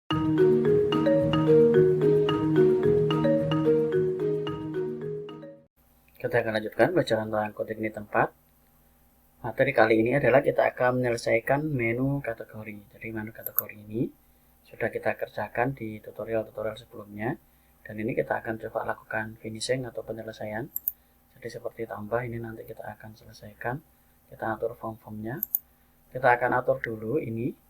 Kita akan lanjutkan bacaan tentang Codeine tempat. Materi kali ini adalah kita akan menyelesaikan menu kategori. Jadi menu kategori ini sudah kita kerjakan di tutorial-tutorial sebelumnya, dan ini kita akan coba lakukan finishing atau penyelesaian. Jadi seperti tambah ini nanti kita akan selesaikan. Kita atur form-formnya. Kita akan atur dulu ini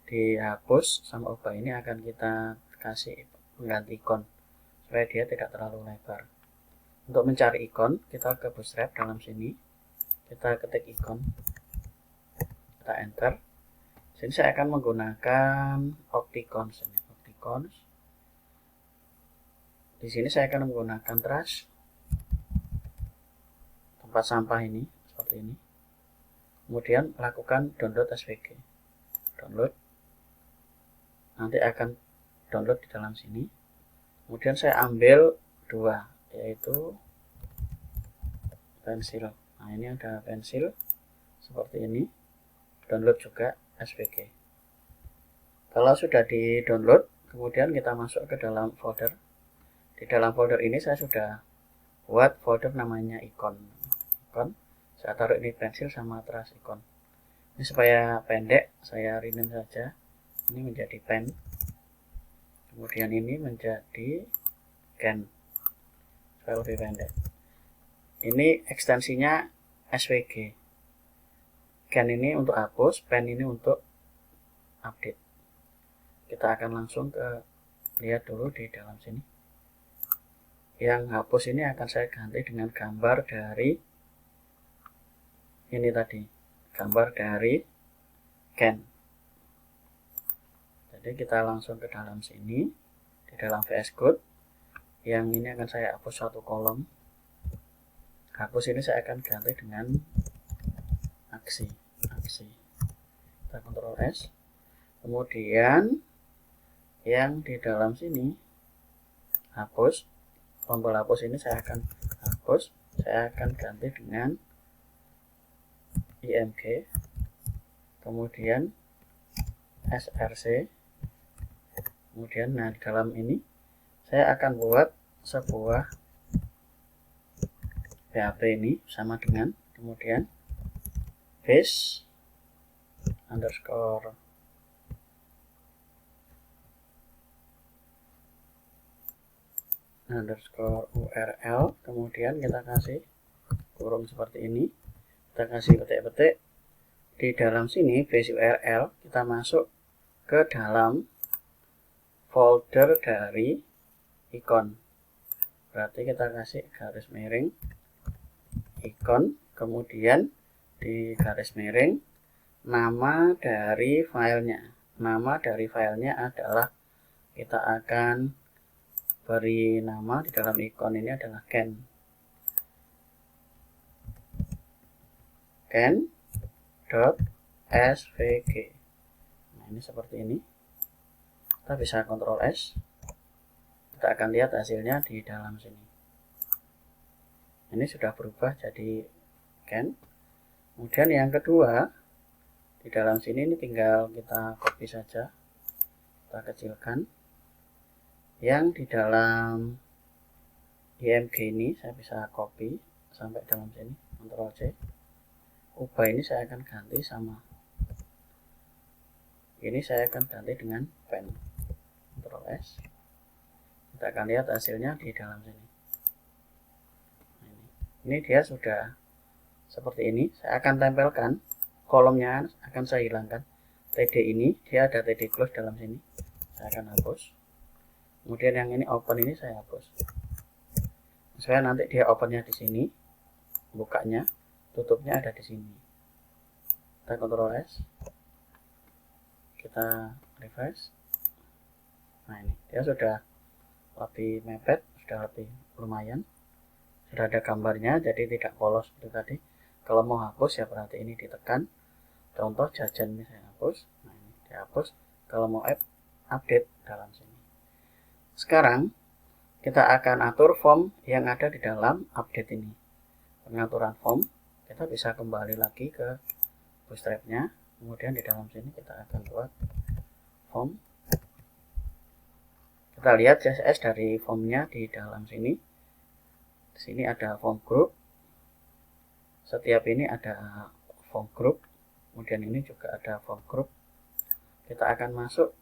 dihapus sama ubah, ini akan kita kasih pengganti ikon supaya dia tidak terlalu lebar. Untuk mencari ikon, kita ke Bootstrap dalam sini, kita ketik ikon, kita enter. Sini saya akan menggunakan Octicons. Di sini saya akan menggunakan trash, tempat sampah ini seperti ini. Kemudian lakukan download SVG. Download. Nanti akan download di dalam sini. Kemudian saya ambil dua, yaitu pensil. Nah, ini ada pensil seperti ini. Download juga SVG. Kalau sudah di download, kemudian kita masuk ke dalam folder. Di dalam folder ini saya sudah buat folder namanya ikon. Saya taruh ini pensil sama trash ikon. Ini supaya pendek, saya rename saja. Ini menjadi pen. Kemudian ini menjadi can. Supaya lebih pendek. Ini ekstensinya SVG. Can ini untuk hapus, pen ini untuk update. Kita akan langsung ke lihat dulu di dalam sini. Yang hapus ini akan saya ganti dengan gambar dari ini tadi, gambar dari can. Jadi kita langsung ke dalam sini, di dalam VS Code. Yang ini akan saya hapus satu kolom. Hapus ini saya akan ganti dengan aksi. Kita Ctrl S. Kemudian yang di dalam sini hapus, tombol hapus ini saya akan hapus. Saya akan ganti dengan IMG. Kemudian SRC. Kemudian nah di dalam ini saya akan buat sebuah PHP ini sama dengan, kemudian base underscore URL, kemudian kita kasih kurung seperti ini, kita kasih petik-petik. Di dalam sini base URL kita masuk ke dalam folder dari ikon. Berarti kita kasih garis miring ikon, kemudian di garis miring nama dari filenya. Nama dari filenya adalah, kita akan beri nama di dalam ikon ini adalah can.svg. Nah, ini seperti ini. Kita bisa Ctrl S. Kita akan lihat hasilnya di dalam sini. Ini sudah berubah jadi can. Kemudian yang kedua, di dalam sini ini tinggal kita copy saja. Kita kecilkan. Yang di dalam IMG ini saya bisa copy sampai dalam sini. Ctrl C. Ubah ini saya akan ganti sama. Ini saya akan ganti dengan pen. Ctrl S. Kita akan lihat hasilnya di dalam sini. Ini dia sudah seperti ini. Saya akan tempelkan, kolomnya akan saya hilangkan. TD ini dia ada TD close dalam sini, saya akan hapus. Kemudian yang ini open ini saya hapus. Supaya nanti dia opennya di sini, bukanya, tutupnya ada di sini. Kita Ctrl S. Kita refresh. Nah, ini dia sudah lebih mepet, sudah lebih lumayan. Sudah ada gambarnya, jadi tidak polos seperti tadi. Kalau mau hapus ya berarti ini ditekan. Contoh jajan ini saya hapus. Nah, ini dihapus. Kalau mau update dalam sini. Sekarang kita akan atur form yang ada di dalam update ini. Pengaturan form, kita bisa kembali lagi ke Bootstrap-nya. Kemudian di dalam sini kita akan buat form. Kita lihat CSS dari formnya di dalam sini. Di sini ada form group. Setiap ini ada form group. Kemudian ini juga ada form group. Kita akan masuk.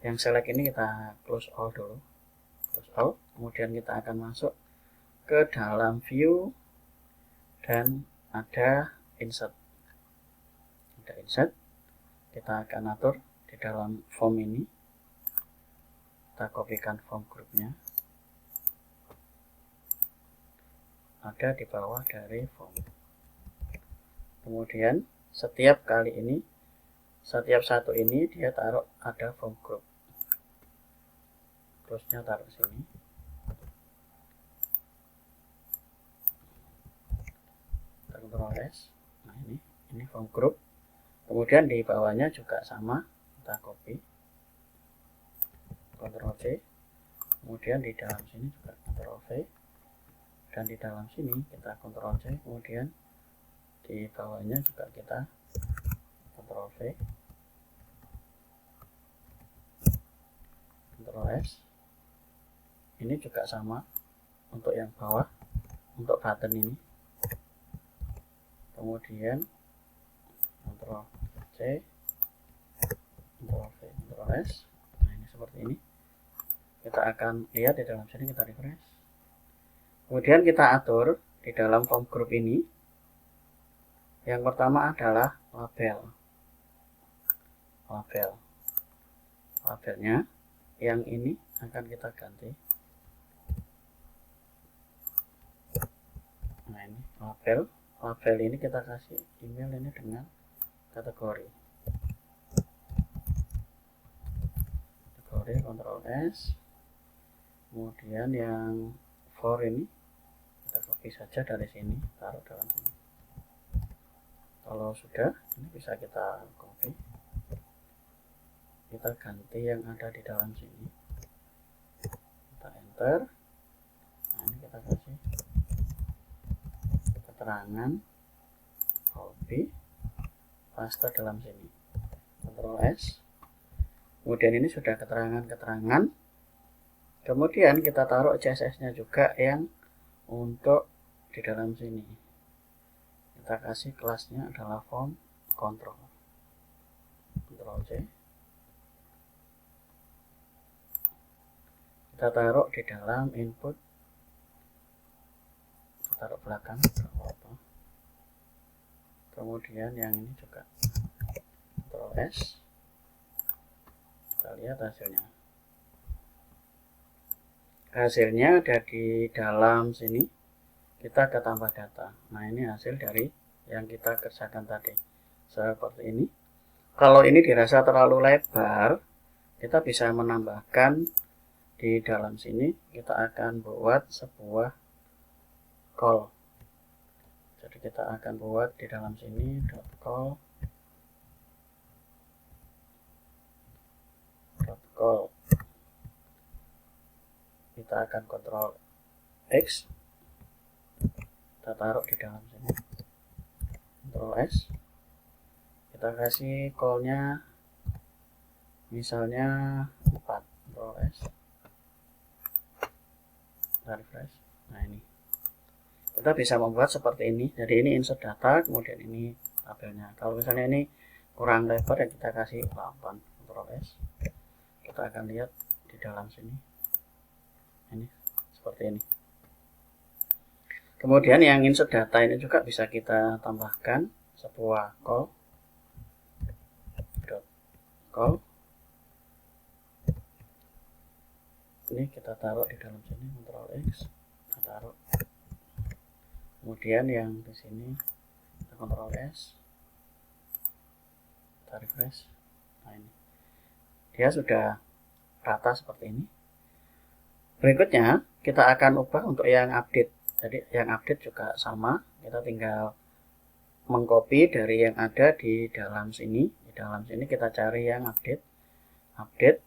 Yang select ini kita close all dulu. Close all. Kemudian kita akan masuk ke dalam view dan ada insert. Ada insert. Kita akan atur di dalam form ini. Kita kopikan form groupnya, ada di bawah dari form. Kemudian setiap kali ini, setiap satu ini dia taruh ada form group. Terusnya taruh sini. Ctrl S. Nah ini form group. Kemudian di bawahnya juga sama, kita copy. Ctrl C, kemudian di dalam sini juga Ctrl V, dan di dalam sini kita Ctrl C, kemudian di bawahnya juga kita Ctrl V, Ctrl S. Ini juga sama untuk yang bawah, untuk button ini. Kemudian Ctrl C, Ctrl V, Ctrl S. Nah ini seperti ini. Kita akan lihat di dalam sini, kita refresh. Kemudian kita atur di dalam form group ini. Yang pertama adalah label. Labelnya yang ini akan kita ganti. Nah ini label ini kita kasih email ini dengan kategori. Ctrl S. Kemudian yang for ini kita copy saja dari sini, taruh dalam sini. Kalau sudah, ini bisa kita copy, kita ganti yang ada di dalam sini, kita enter. Nah ini kita kasih keterangan, copy, paste dalam sini. Ctrl S. Kemudian ini sudah keterangan. Kemudian kita taruh CSS-nya juga yang untuk di dalam sini. Kita kasih kelasnya adalah form control. Ctrl C. Kita taruh di dalam input. Kita taruh belakang. Kemudian yang ini juga Ctrl S. Kita lihat hasilnya. Hasilnya ada di dalam sini. Kita ke tambah data. Nah ini hasil dari yang kita kerjakan tadi, seperti ini. Kalau ini dirasa terlalu lebar, kita bisa menambahkan di dalam sini. Kita akan buat sebuah call. Jadi kita akan buat di dalam sini .call kita akan Ctrl X, kita taruh di dalam sini, Ctrl S, kita kasih call-nya misalnya 4, Ctrl S, kita refresh. Nah ini kita bisa membuat seperti ini. Jadi ini insert data, kemudian ini tabelnya. Kalau misalnya ini kurang lebar ya kita kasih 8, Ctrl S. Kita akan lihat di dalam sini. Ini seperti ini. Kemudian yang insert data ini juga bisa kita tambahkan sebuah call. Ini kita taruh di dalam sini, Ctrl X, kita taruh. Kemudian yang di sini kita Ctrl S, kita refresh. Nah ini dia sudah rata seperti ini. Berikutnya kita akan ubah untuk yang update. Jadi yang update juga sama, kita tinggal mengcopy dari yang ada di dalam sini. Di dalam sini kita cari yang update.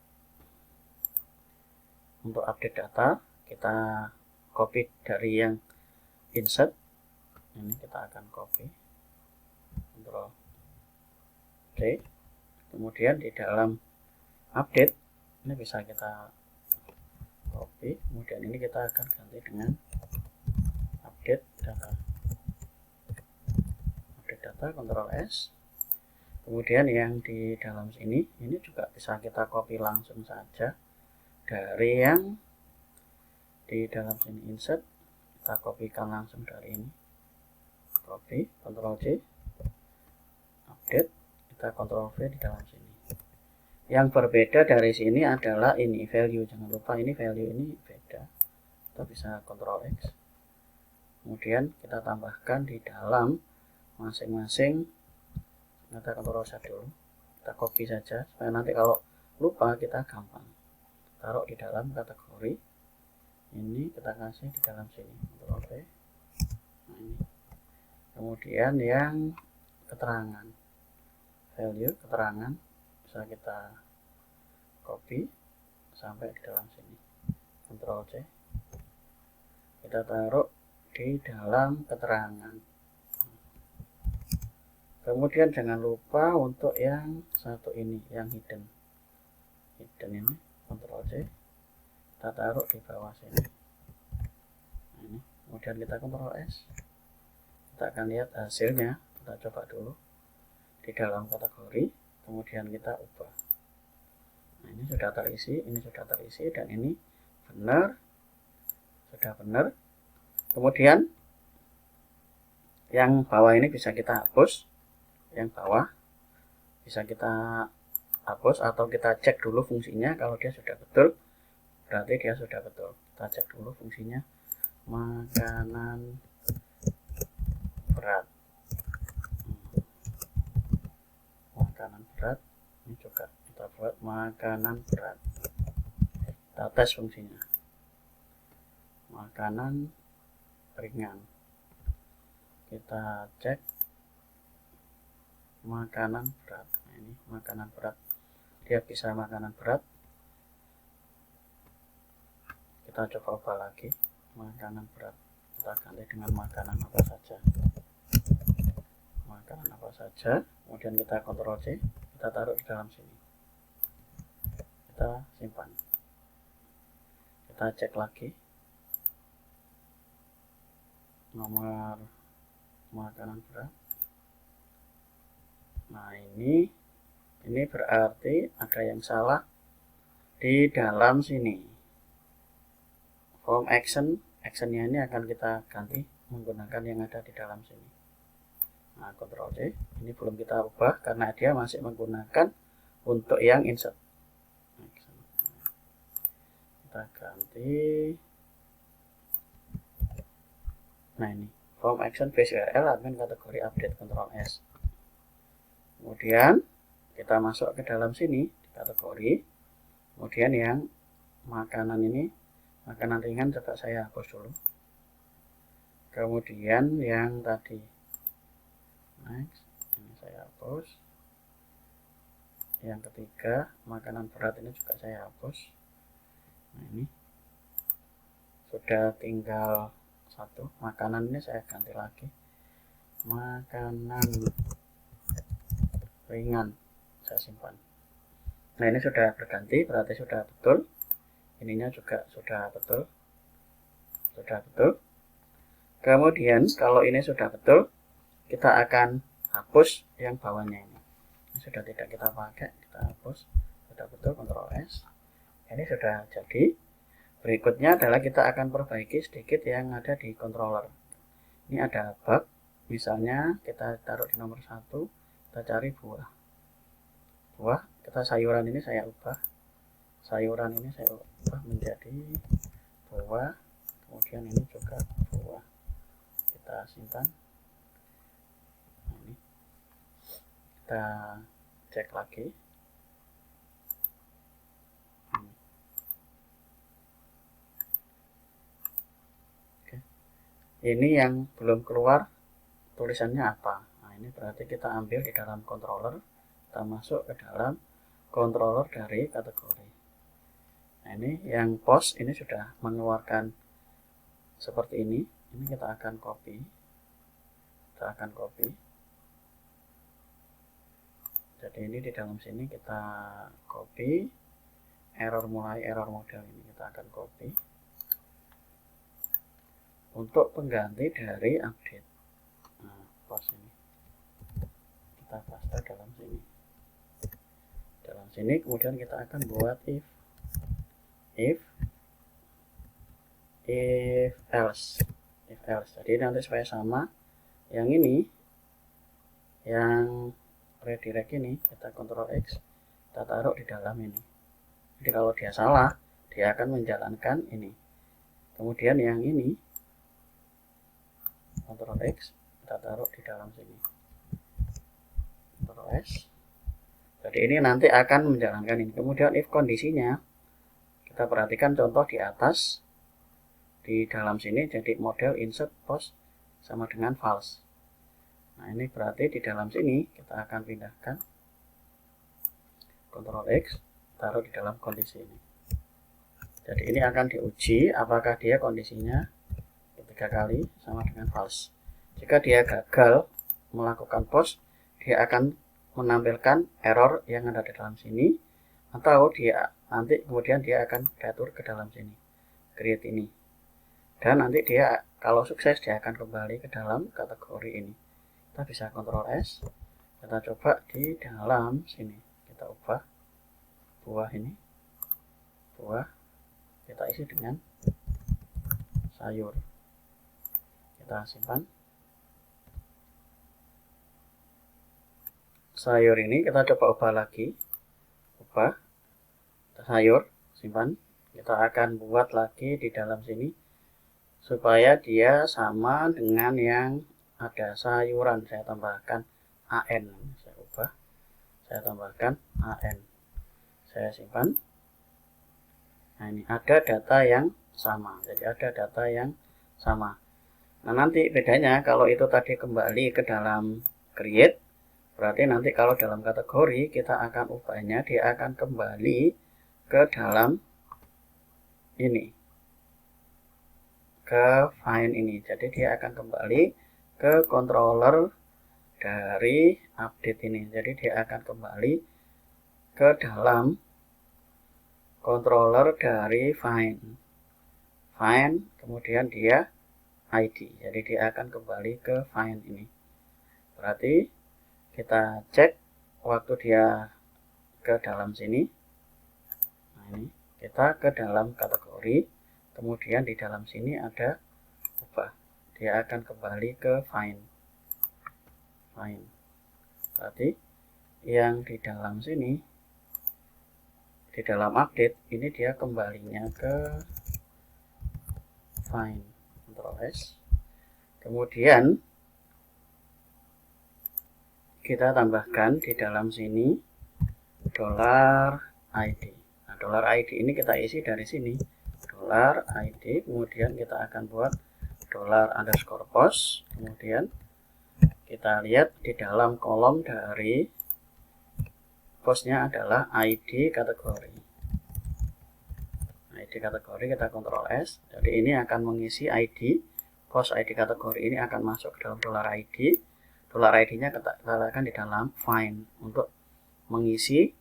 Untuk update data kita copy dari yang insert. Ini kita akan copy. Ctrl C. Kemudian di dalam update Ini bisa kita copy, kemudian ini kita akan ganti dengan update data. Update data, Ctrl S. Kemudian yang di dalam sini, ini juga bisa kita copy langsung saja dari yang di dalam sini, insert, kita kopikan langsung dari ini, copy, Ctrl C, update, kita Ctrl V di dalam sini. Yang berbeda dari sini adalah ini value, jangan lupa ini value ini beda. Kita bisa Ctrl X, kemudian kita tambahkan di dalam masing-masing. Kita Ctrl Z dulu, kita copy saja supaya nanti kalau lupa kita gampang taruh di dalam kategori ini, kita kasih di dalam sini, Ctrl V. Nah, ini kemudian yang keterangan, value keterangan bisa kita copy sampai di dalam sini, Ctrl C, kita taruh di dalam keterangan. Kemudian jangan lupa untuk yang satu ini, yang hidden ini, Ctrl C, kita taruh di bawah sini. Nah, ini kemudian kita Ctrl S, kita akan lihat hasilnya. Kita coba dulu di dalam kategori, kemudian kita ubah. Nah, ini sudah terisi, ini sudah terisi, dan ini benar, sudah benar. Kemudian yang bawah ini bisa kita hapus, yang bawah bisa kita hapus atau kita cek dulu fungsinya. Kalau dia sudah betul, berarti dia sudah betul. Kita cek dulu fungsinya, makanan berat. Makanan berat, ini juga kita buat makanan berat. Kita tes fungsinya, makanan ringan. Kita cek makanan berat. Nah, ini makanan berat, dia bisa makanan berat. Kita coba ubah lagi, makanan berat, kita ganti dengan makanan apa saja, makanan apa saja. Kemudian kita Ctrl C, kita taruh di dalam sini, kita simpan, kita cek lagi nomor makanan berat. Nah, ini berarti ada yang salah di dalam sini. Form actionnya ini akan kita ganti menggunakan yang ada di dalam sini. Nah, Ctrl C, ini belum kita ubah karena dia masih menggunakan untuk yang insert. Kita ganti. Nah, ini form action base URL admin kategori update, Ctrl S. Kemudian kita masuk ke dalam sini di kategori. Kemudian yang makanan ini, makanan ringan, coba saya hapus dulu. Kemudian yang tadi, next, ini saya hapus. Yang ketiga, makanan berat, ini juga saya hapus. Nah, ini sudah tinggal satu. Makanan ini saya ganti lagi, makanan ringan, saya simpan. Nah, ini sudah berganti, berarti sudah betul. Ininya juga sudah betul, Kemudian kalau ini sudah betul, kita akan hapus yang bawahnya ini. Ini sudah tidak kita pakai, kita hapus. Sudah betul, Ctrl S. Ini sudah jadi. Berikutnya adalah kita akan perbaiki sedikit yang ada di controller. Ini ada bug, misalnya kita taruh di nomor 1, kita cari buah, kita sayuran ini saya ubah, menjadi buah. Kemudian ini juga buah, kita simpan. Nah, ini kita cek lagi. Oke. Ini yang belum keluar tulisannya apa. Nah, ini berarti kita ambil di dalam controller, kita masuk ke dalam controller dari kategori. Nah, ini yang post ini sudah mengeluarkan seperti ini. Ini kita akan copy. Jadi ini di dalam sini kita copy, mulai error model ini kita akan copy untuk pengganti dari update. Nah, post ini kita paste dalam sini. Dalam sini kemudian kita akan buat if else. Jadi nanti supaya sama, yang ini, yang redirect ini kita Ctrl X, kita taruh di dalam ini. Jadi kalau dia salah, dia akan menjalankan ini. Kemudian yang ini Ctrl X, kita taruh di dalam sini. Ctrl S. Jadi ini nanti akan menjalankan ini. Kemudian if kondisinya, kita perhatikan contoh di atas, di dalam sini jadi model insert post sama dengan false. Nah ini berarti di dalam sini kita akan pindahkan Ctrl X, taruh di dalam kondisi ini. Jadi ini akan diuji apakah dia kondisinya ketiga kali sama dengan false. Jika dia gagal melakukan post, dia akan menampilkan error yang ada di dalam sini, atau dia nanti kemudian dia akan diatur ke dalam sini, create ini. Dan nanti dia kalau sukses dia akan kembali ke dalam kategori ini. Kita bisa Ctrl S, kita coba di dalam sini, kita ubah buah ini, buah kita isi dengan sayur, kita simpan. Sayur ini kita coba ubah lagi, ubah sayur, simpan. Kita akan buat lagi di dalam sini supaya dia sama dengan yang ada sayuran. Saya tambahkan AN, saya ubah, saya tambahkan AN, saya simpan. Nah ini ada data yang sama, jadi ada data yang sama. Nah nanti bedanya kalau itu tadi kembali ke dalam create, berarti nanti kalau dalam kategori kita akan ubahnya, dia akan kembali ke dalam ini, ke find ini. Jadi dia akan kembali ke controller dari update ini. Jadi dia akan kembali ke dalam controller dari find, kemudian dia ID. Jadi dia akan kembali ke find ini. Berarti kita cek waktu dia ke dalam sini. Nah ini kita ke dalam kategori, kemudian di dalam sini ada ubah, dia akan kembali ke find. Berarti yang di dalam sini, di dalam update ini dia kembalinya ke find. Ctrl S. Kemudian kita tambahkan di dalam sini $ID. Nah, $ID ini kita isi dari sini, $ID, kemudian kita akan buat $_post, kemudian kita lihat di dalam kolom dari postnya adalah ID kategori. ID kategori kita Ctrl S. Jadi ini akan mengisi ID, post ID kategori ini akan masuk ke dalam $ID. $ID-nya kita letakkan di dalam find untuk mengisi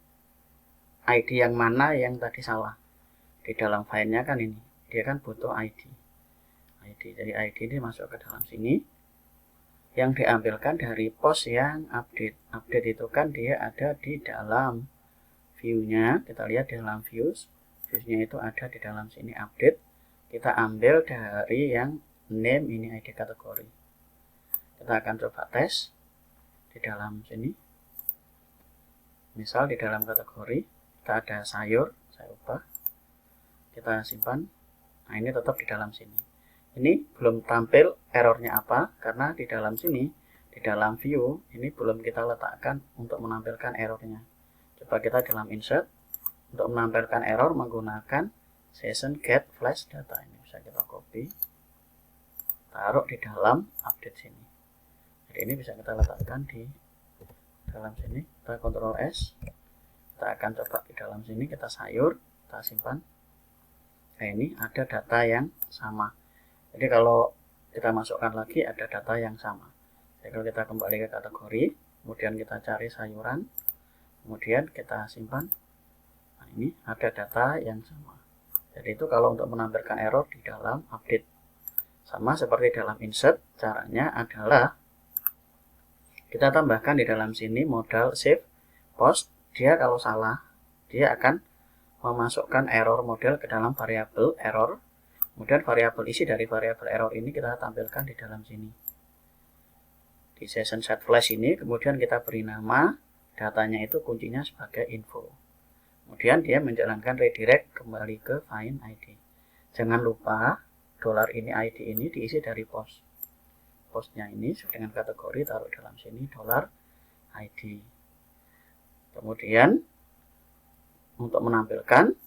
ID yang mana yang tadi salah. Di dalam file-nya kan ini, dia kan butuh ID. Jadi ID ini masuk ke dalam sini. Yang diambilkan dari post yang update. Update itu kan dia ada di dalam view-nya. Kita lihat di dalam views. Views-nya itu ada di dalam sini update. Kita ambil dari yang name ini ID kategori. Kita akan coba tes di dalam sini. Misal di dalam kategori kita ada sayur, saya ubah, kita simpan. Nah ini tetap di dalam sini. Ini belum tampil errornya apa, karena di dalam sini, di dalam view ini belum kita letakkan untuk menampilkan errornya. Coba kita dalam insert, untuk menampilkan error menggunakan session get flash data. Ini bisa kita copy, taruh di dalam update sini. Jadi ini bisa kita letakkan di dalam sini. Kita Ctrl S, kita akan coba di dalam sini, kita sayur, kita simpan. Nah ini ada data yang sama. Jadi kalau kita masukkan lagi ada data yang sama. Jadi kalau kita kembali ke kategori, kemudian kita cari sayuran, kemudian kita simpan. Nah ini ada data yang sama. Jadi itu kalau untuk menampilkan error di dalam update. Sama seperti dalam insert, caranya adalah kita tambahkan di dalam sini modal save post. Dia kalau salah, dia akan memasukkan error model ke dalam variabel error. Kemudian variabel isi dari variabel error ini kita tampilkan di dalam sini. Di session set flash ini kemudian kita beri nama, datanya itu kuncinya sebagai info. Kemudian dia menjalankan redirect kembali ke find ID. Jangan lupa $ ini ID ini diisi dari post. Postnya ini dengan kategori taruh dalam sini $ID. Kemudian untuk menampilkan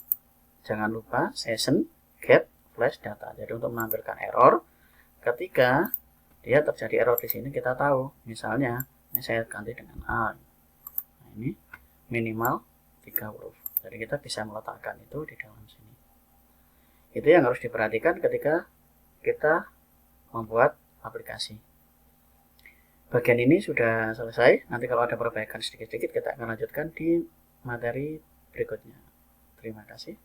jangan lupa session get flash data. Jadi untuk menampilkan error ketika dia terjadi error di sini kita tahu. Misalnya ini saya ganti dengan A. Nah, ini minimal 3 huruf. Jadi kita bisa meletakkan itu di dalam sini. Itu yang harus diperhatikan ketika kita membuat aplikasi. Bagian ini sudah selesai. Nanti kalau ada perbaikan sedikit-sedikit kita akan lanjutkan di materi berikutnya. Terima kasih.